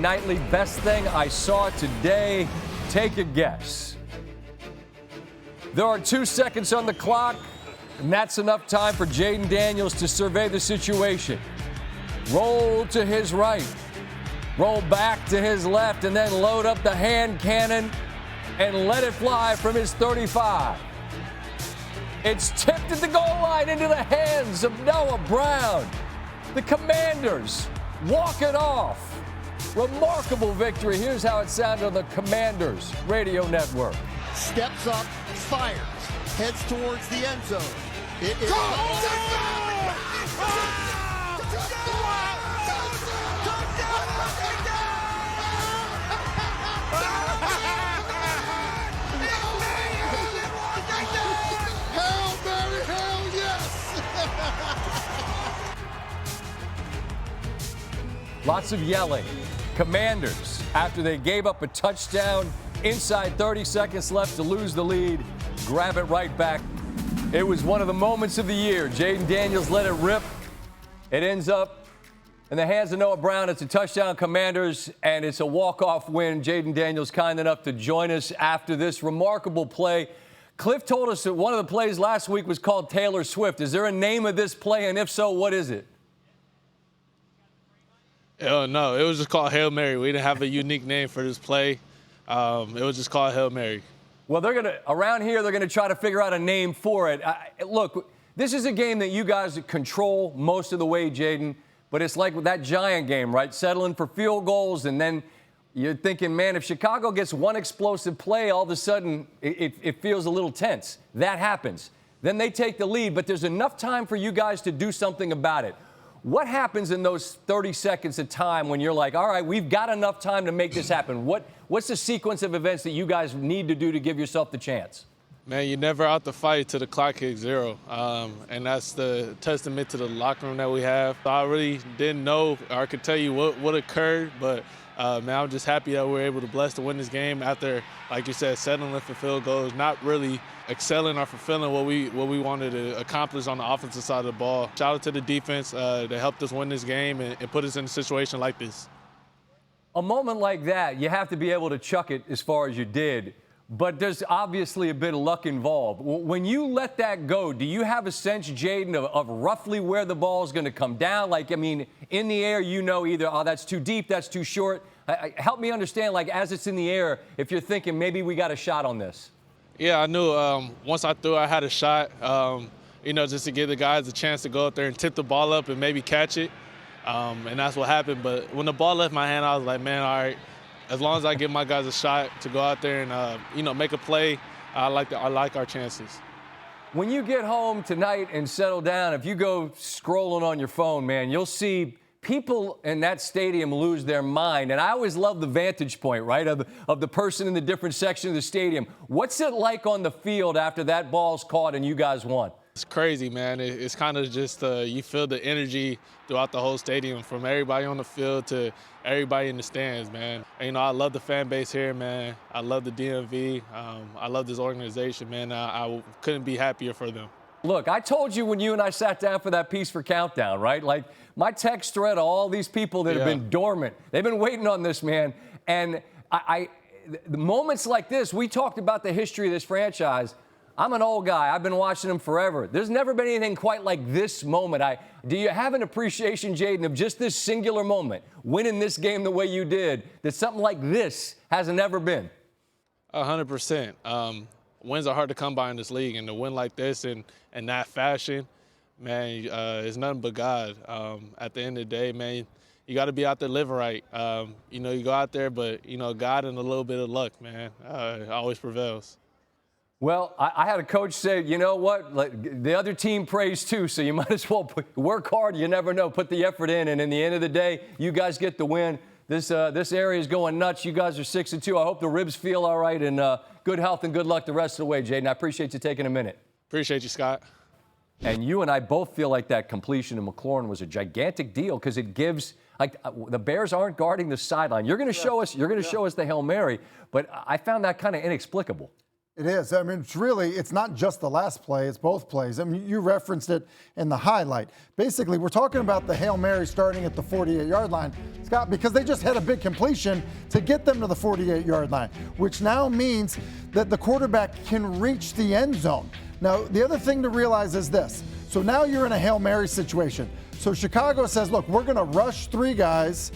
nightly best thing I saw today. Take a guess. There are 2 seconds on the clock, and that's enough time for Jayden Daniels to survey the situation. Roll to his right, roll back to his left, and then load up the hand cannon and let it fly from his 35. It's tipped at the goal line into the hands of Noah Brown. The Commanders walk it off. Remarkable victory. Here's how it sounded on the Commanders radio network. Steps up, fires, heads towards the end zone. It is Hail Mary, hell yes! Lots of yelling. Commanders, after they gave up a touchdown inside 30 seconds left to lose the lead, grab it right back. It was one of the moments of the year. Jayden Daniels let it rip. It ends up in the hands of Noah Brown. It's a touchdown, Commanders, and it's a walk-off win. Jayden Daniels kind enough to join us after this remarkable play. Cliff told us that one of the plays last week was called Taylor Swift. Is there a name of this play, and if so, what is it? Oh, no, it was just called Hail Mary. We didn't have a unique name for this play. It was just called Hail Mary. Well, around here, they're going to try to figure out a name for it. Look, this is a game that you guys control most of the way, Jayden, but it's like that Giant game, right? Settling for field goals, and then you're thinking, man, if Chicago gets one explosive play, all of a sudden it feels a little tense. That happens. Then they take the lead, but there's enough time for you guys to do something about it. What happens in those 30 seconds of time when you're like, all right, we've got enough time to make this happen? What's the sequence of events that you guys need to do to give yourself the chance? Man, you're never out the fight till the clock hits zero. And that's the testament to the locker room that we have. I really didn't know or could tell you what occurred, but man, I'm just happy that we're able to bless to win this game after, like you said, settling for field goals, not really excelling or fulfilling what we wanted to accomplish on the offensive side of the ball. Shout out to the defense that helped us win this game and put us in a situation like this. A moment like that, you have to be able to chuck it as far as you did, but there's obviously a bit of luck involved. When you let that go, do you have a sense, Jayden, of roughly where the ball is going to come down? Like, I mean, in the air, you know either, oh, that's too deep, that's too short. Help me understand, like, as it's in the air, if you're thinking maybe we got a shot on this. Yeah, I knew once I threw, I had a shot, just to give the guys a chance to go up there and tip the ball up and maybe catch it. And that's what happened. But when the ball left my hand, I was like, man, all right, as long as I give my guys a shot to go out there and, make a play, I like our chances. When you get home tonight and settle down, if you go scrolling on your phone, man, you'll see people in that stadium lose their mind. And I always love the vantage point, right, of the person in the different section of the stadium. What's it like on the field after that ball's caught and you guys won? It's crazy, man. It's kind of just you feel the energy throughout the whole stadium, from everybody on the field to everybody in the stands, man. And, I love the fan base here, man. I love the DMV. I love this organization, man. I couldn't be happier for them. Look, I told you when you and I sat down for that piece for Countdown, right? Like, my text thread of all these people that have been dormant. They've been waiting on this, man. And the moments like this, we talked about the history of this franchise. I'm an old guy. I've been watching them forever. There's never been anything quite like this moment. Do you have an appreciation, Jayden, of just this singular moment, winning this game the way you did, that something like this hasn't ever been? 100%. Wins are hard to come by in this league, and to win like this in that fashion, man, it's nothing but God. At the end of the day, man, you got to be out there living right. You go out there, but, God and a little bit of luck, man, always prevails. Well, I had a coach say, you know what, the other team prays too, so you might as well work hard. You never know. Put the effort in, and in the end of the day, you guys get the win. This area is going nuts. You guys are 6-2. I hope the ribs feel all right, and good health and good luck the rest of the way, Jayden. I appreciate you taking a minute. Appreciate you, Scott. And you and I both feel like that completion in McLaurin was a gigantic deal because it gives, like, the Bears aren't guarding the sideline. You're going to show us. You're going to show us the Hail Mary, but I found that kind of inexplicable. It is. I mean, it's not just the last play, it's both plays. I mean, you referenced it in the highlight. Basically, we're talking about the Hail Mary starting at the 48-yard line, Scott, because they just had a big completion to get them to the 48-yard line, which now means that the quarterback can reach the end zone. Now, the other thing to realize is this. So now you're in a Hail Mary situation. So Chicago says, look, we're going to rush 3 guys,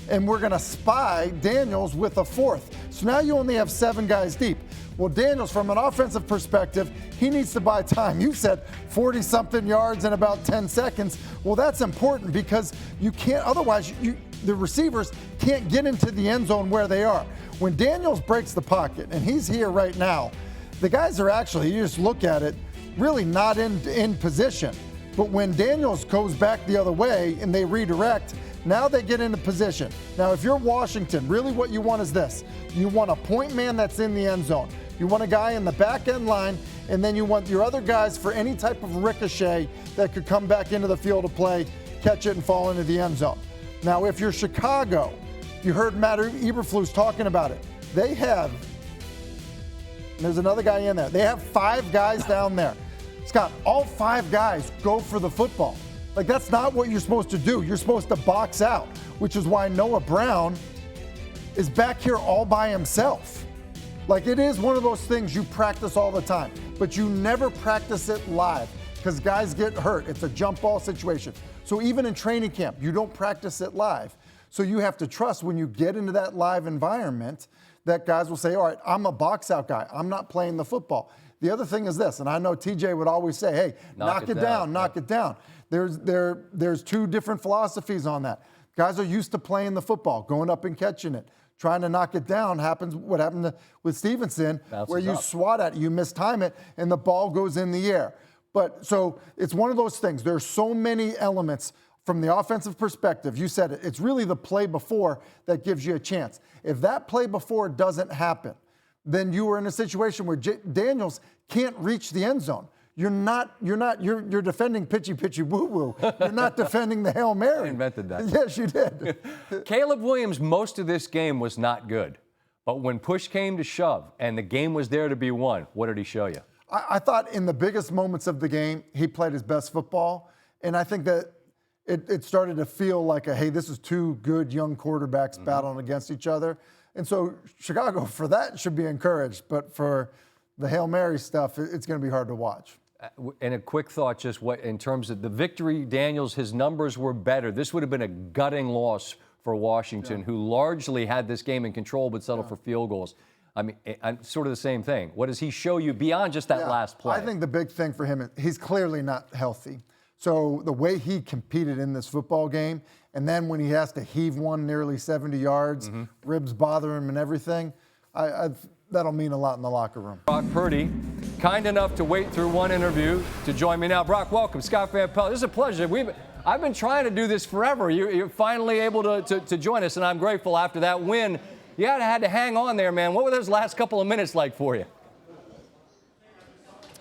and we're going to spy Daniels with a 4th. So now you only have 7 guys deep. Well, Daniels, from an offensive perspective, he needs to buy time. You said 40-something yards in about 10 seconds. Well, that's important because you can't, otherwise the receivers can't get into the end zone where they are. When Daniels breaks the pocket, and he's here right now, the guys are actually, you just look at it, really not in position. But when Daniels goes back the other way and they redirect, now they get into position. Now, if you're Washington, really what you want is this. You want a point man that's in the end zone. You want a guy in the back end line, and then you want your other guys for any type of ricochet that could come back into the field of play, catch it, and fall into the end zone. Now, if you're Chicago, you heard Matt Eberflus talking about it. They have, there's another guy in there. They have 5 guys down there. Scott, all 5 guys go for the football. Like, that's not what you're supposed to do. You're supposed to box out, which is why Noah Brown is back here all by himself. Like, it is one of those things you practice all the time, but you never practice it live because guys get hurt. It's a jump ball situation. So even in training camp, you don't practice it live. So you have to trust when you get into that live environment that guys will say, all right, I'm a box out guy. I'm not playing the football. The other thing is this, and I know TJ would always say, hey, knock it down, knock it down. There's 2 different philosophies on that. Guys are used to playing the football, going up and catching it. Trying to knock it down happens what happened with Stevenson, where you swat at it, you mistime it, and the ball goes in the air. But so it's one of those things. There's so many elements from the offensive perspective. You said it. It's really the play before that gives you a chance. If that play before doesn't happen, then you are in a situation where Daniels can't reach the end zone. You're defending pitchy woo-woo. You're not defending the Hail Mary. I invented that. Yes, you did. Caleb Williams, most of this game was not good. But when push came to shove and the game was there to be won, what did he show you? I thought in the biggest moments of the game, he played his best football. And I think that it started to feel like hey, this is 2 good young quarterbacks battling against each other. And so Chicago, for that, should be encouraged. But for the Hail Mary stuff, it's going to be hard to watch. And a quick thought, just what in terms of the victory, Daniels, his numbers were better. This would have been a gutting loss for Washington, who largely had this game in control but settled for field goals. I mean, sort of the same thing. What does he show you beyond just that last play? I think the big thing for him is he's clearly not healthy. So the way he competed in this football game, and then when he has to heave one nearly 70 yards, ribs bother him and everything, that'll mean a lot in the locker room. Brock Purdy, kind enough to wait through one interview to join me now. Brock, welcome. Scott Van Pelt. This is a pleasure. I've been trying to do this forever. You're finally able to join us, and I'm grateful after that win. You had to hang on there, man. What were those last couple of minutes like for you?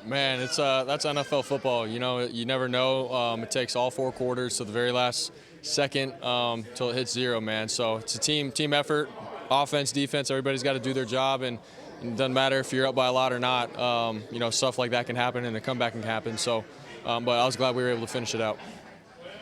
Man, that's NFL football. You know, you never know. It takes all 4 quarters to the very last second till it hits 0, man. So it's a team effort, offense, defense. Everybody's got to do their job, and it doesn't matter if you're up by a lot or not. You know, stuff like that can happen, and a comeback can happen. So, but I was glad we were able to finish it out.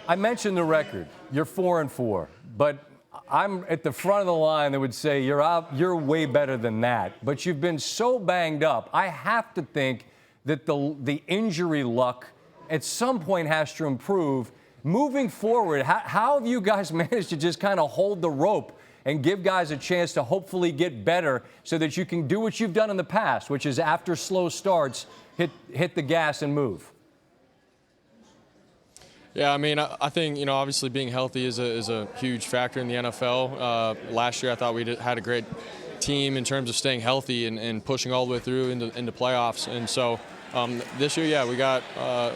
I mentioned the record. You're 4-4, but I'm at the front of the line that would say you're way better than that. But you've been so banged up. I have to think that the injury luck at some point has to improve. Moving forward, how have you guys managed to just kind of hold the rope and give guys a chance to hopefully get better so that you can do what you've done in the past, which is after slow starts, hit the gas and move? Yeah, I mean, I think, you know, obviously being healthy is a huge factor in the NFL. Last year I thought we had a great team in terms of staying healthy and pushing all the way through into playoffs. And so this year, yeah, we got,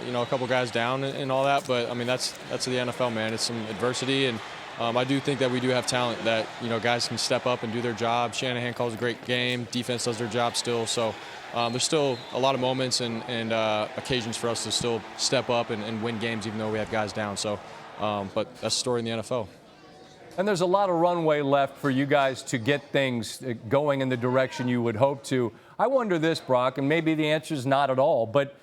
you know, a couple guys down and all that. But, I mean, that's the NFL, man. It's some adversity. And I do think that we do have talent that, you know, guys can step up and do their job. Shanahan calls a great game. Defense does their job still. So there's still a lot of moments and occasions for us to still step up and win games even though we have guys down. So, but that's the story in the NFL. And there's a lot of runway left for you guys to get things going in the direction you would hope to. I wonder this, Brock, and maybe the answer is not at all, but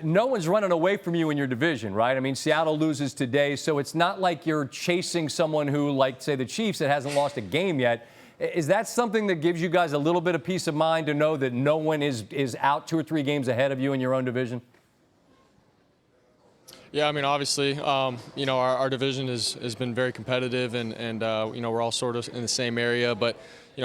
no one's running away from you in your division, right? I mean, Seattle loses today, so it's not like you're chasing someone who, like, say, the Chiefs that hasn't lost a game yet. Is that something that gives you guys a little bit of peace of mind to know that no one is out 2 or 3 games ahead of you in your own division? Yeah, I mean, obviously, our division has been very competitive, and we're all sort of in the same area. But,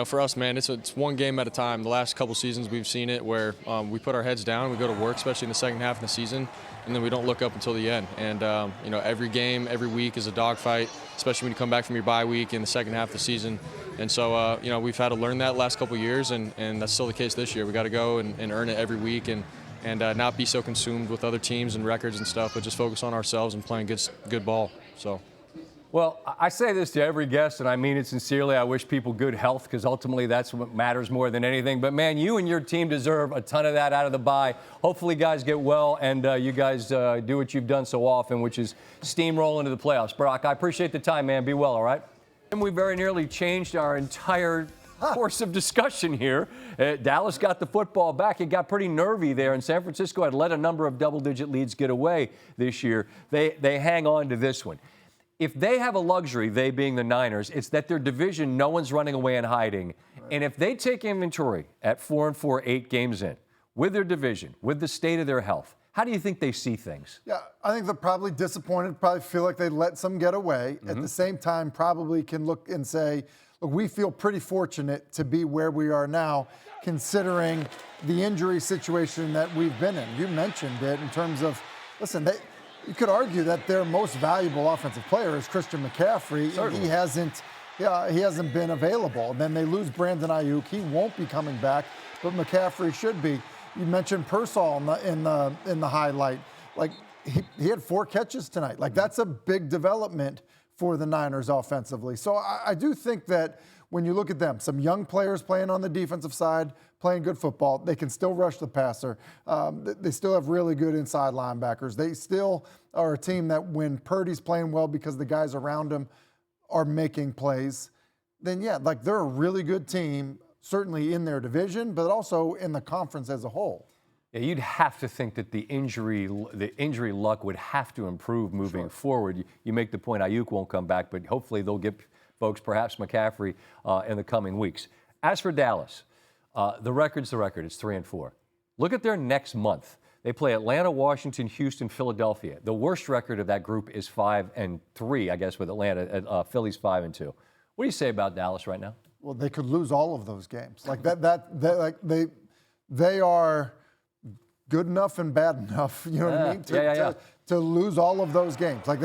for us, man, it's one game at a time. The last couple seasons we've seen it where we put our heads down, we go to work, especially in the second half of the season, and then we don't look up until the end. And, every game, every week is a dogfight, especially when you come back from your bye week in the second half of the season. And so, we've had to learn that last couple years, and that's still the case this year. We got to go and earn it every week and not be so consumed with other teams and records and stuff, but just focus on ourselves and playing good ball. So. Well, I say this to every guest, and I mean it sincerely. I wish people good health because ultimately that's what matters more than anything. But, man, you and your team deserve a ton of that out of the bye. Hopefully guys get well, and you guys do what you've done so often, which is steamroll into the playoffs. Brock, I appreciate the time, man. Be well, all right? And we very nearly changed our entire course of discussion here. Dallas got the football back. It got pretty nervy there, and San Francisco had let a number of double-digit leads get away this year. They hang on to this one. If they have a luxury, they being the Niners, it's that their division, no one's running away and hiding. Right. And if they take inventory at 4-4, 8 games in, with their division, with the state of their health, how do you think they see things? Yeah, I think they're probably disappointed, probably feel like they let some get away. At the same time, probably can look and say, look, we feel pretty fortunate to be where we are now, considering the injury situation that we've been in. You mentioned it in terms of, listen, you could argue that their most valuable offensive player is Christian McCaffrey. Certainly. He hasn't been available. And then they lose Brandon Ayuk. He won't be coming back, but McCaffrey should be. You mentioned Pearsall in the highlight. Like he had 4 catches tonight. Like that's a big development for the Niners offensively. So I do think that when you look at them, some young players playing on the defensive side, playing good football, they can still rush the passer. They still have really good inside linebackers. They still are a team that when Purdy's playing well because the guys around him are making plays, then yeah, like they're a really good team, certainly in their division, but also in the conference as a whole. Yeah, you'd have to think that the injury luck would have to improve moving forward. You make the point Ayuk won't come back, but hopefully they'll get folks, perhaps McCaffrey, in the coming weeks. As for Dallas, the record's the record. It's 3-4. Look at their next month. They play Atlanta, Washington, Houston, Philadelphia. The worst record of that group is 5-3, I guess, with Atlanta. Philly's 5-2. What do you say about Dallas right now? Well, they could lose all of those games. Like they are good enough and bad enough, you know what I mean, to lose all of those games. Like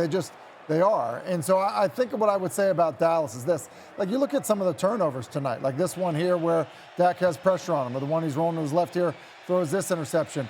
they are. And so I think what I would say about Dallas is this. Like you look at some of the turnovers tonight, like this one here where Dak has pressure on him, or the one he's rolling to his left here, throws this interception.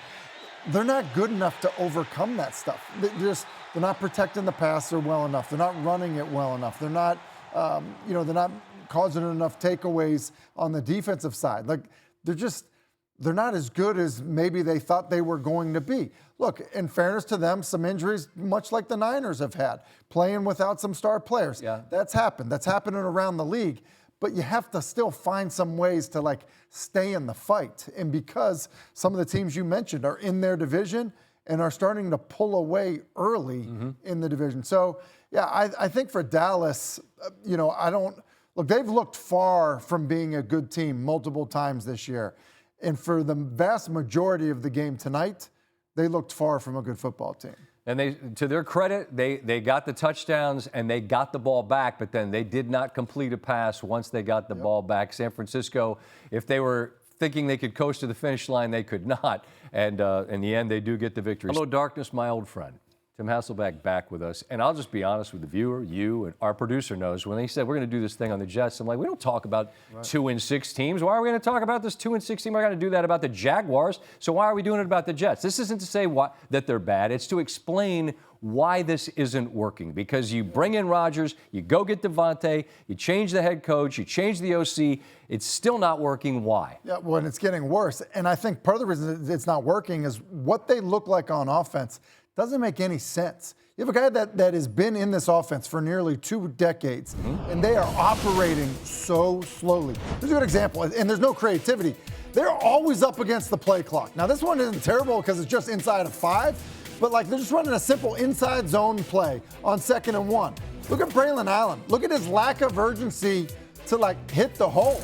They're not good enough to overcome that stuff. They're not protecting the passer well enough. They're not running it well enough. They're not, they're not causing enough takeaways on the defensive side. Like they're not as good as maybe they thought they were going to be. Look, in fairness to them, some injuries, much like the Niners have had, playing without some star players. Yeah. That's happened. That's happening around the league. But you have to still find some ways to stay in the fight. And because some of the teams you mentioned are in their division and are starting to pull away early in the division. So, yeah, I think for Dallas, look, they've looked far from being a good team multiple times this year. And for the vast majority of the game tonight, they looked far from a good football team. And to their credit, they got the touchdowns and they got the ball back, but then they did not complete a pass once they got the ball back. San Francisco, if they were thinking they could coast to the finish line, they could not. And in the end, they do get the victory. Hello, darkness, my old friend. Tim Hasselbeck back with us. And I'll just be honest with the viewer, you, and our producer knows, when they said we're going to do this thing on the Jets, I'm like, we don't talk about 2-6 teams. Why are we going to talk about this 2-6 team? We're going to do that about the Jaguars. So why are we doing it about the Jets? This isn't to say that they're bad. It's to explain why this isn't working. Because you bring in Rodgers, you go get Devontae, you change the head coach, you change the OC. It's still not working. Why? Yeah, well, and it's getting worse. And I think part of the reason it's not working is what they look like on offense Doesn't make any sense. You have a guy that has been in this offense for nearly 2 decades, and they are operating so slowly. Here's a good example, and there's no creativity. They're always up against the play clock. Now, this one isn't terrible because it's just inside of 5, but like they're just running a simple inside zone play on 2nd and 1. Look at Braylon Allen. Look at his lack of urgency to like hit the hole,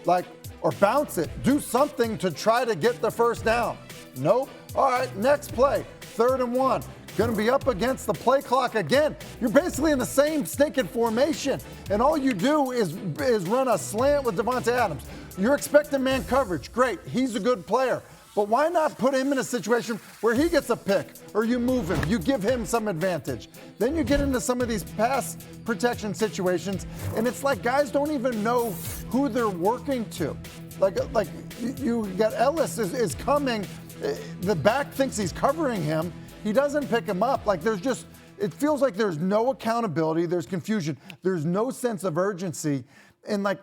like, or bounce it. Do something to try to get the first down. Nope. All right, next play, 3rd and 1. Going to be up against the play clock again. You're basically in the same stinking formation, and all you do is run a slant with Devontae Adams. You're expecting man coverage. Great, he's a good player. But why not put him in a situation where he gets a pick, or you move him, you give him some advantage? Then you get into some of these pass protection situations, and it's like guys don't even know who they're working to. Like you got Ellis is coming. The back thinks he's covering him. He doesn't pick him up. Like it feels like there's no accountability. There's confusion. There's no sense of urgency. And like,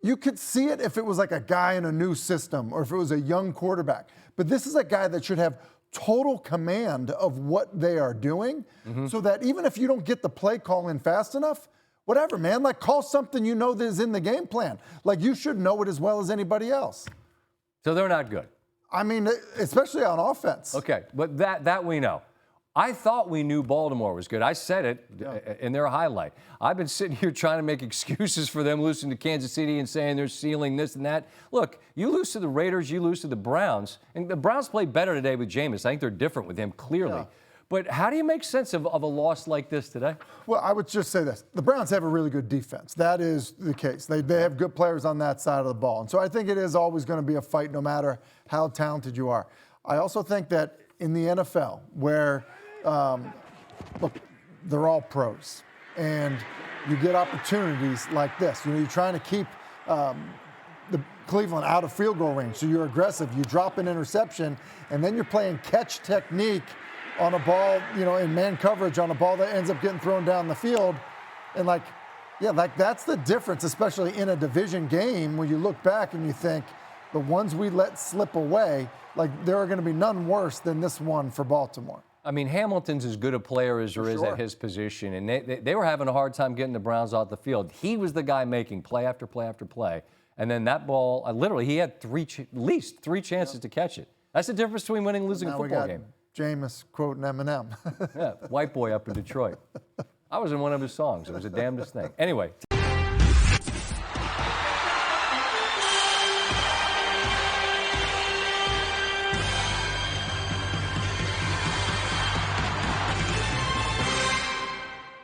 you could see it if it was like a guy in a new system or if it was a young quarterback. But this is a guy that should have total command of what they are doing so that even if you don't get the play call in fast enough, whatever, man, like call something you know that is in the game plan. Like you should know it as well as anybody else. So they're not good. I mean, especially on offense. Okay, but that we know. I thought we knew Baltimore was good. I said it in their highlight. I've been sitting here trying to make excuses for them losing to Kansas City and saying they're ceiling this and that. Look, you lose to the Raiders, you lose to the Browns. And the Browns played better today with Jameis. I think they're different with him, clearly. Yeah. But how do you make sense of a loss like this today? Well, I would just say this. The Browns have a really good defense. That is the case. They have good players on that side of the ball. And so I think it is always going to be a fight no matter how talented you are. I also think that in the NFL, where look, they're all pros, and you get opportunities like this. You know, you're trying to keep the Cleveland out of field goal range, so you're aggressive. You drop an interception, and then you're playing catch technique on a ball, you know, in man coverage on a ball that ends up getting thrown down the field. And like that's the difference, especially in a division game when you look back and you think the ones we let slip away, like there are going to be none worse than this one for Baltimore. I mean, Hamilton's as good a player as there is at his position, and they were having a hard time getting the Browns off the field. He was the guy making play after play after play, and then that ball, literally, he had at least three chances to catch it. That's the difference between winning and losing a football game. Jameis quoting Eminem. Yeah, white boy up in Detroit. I was in one of his songs. It was the damnedest thing. Anyway.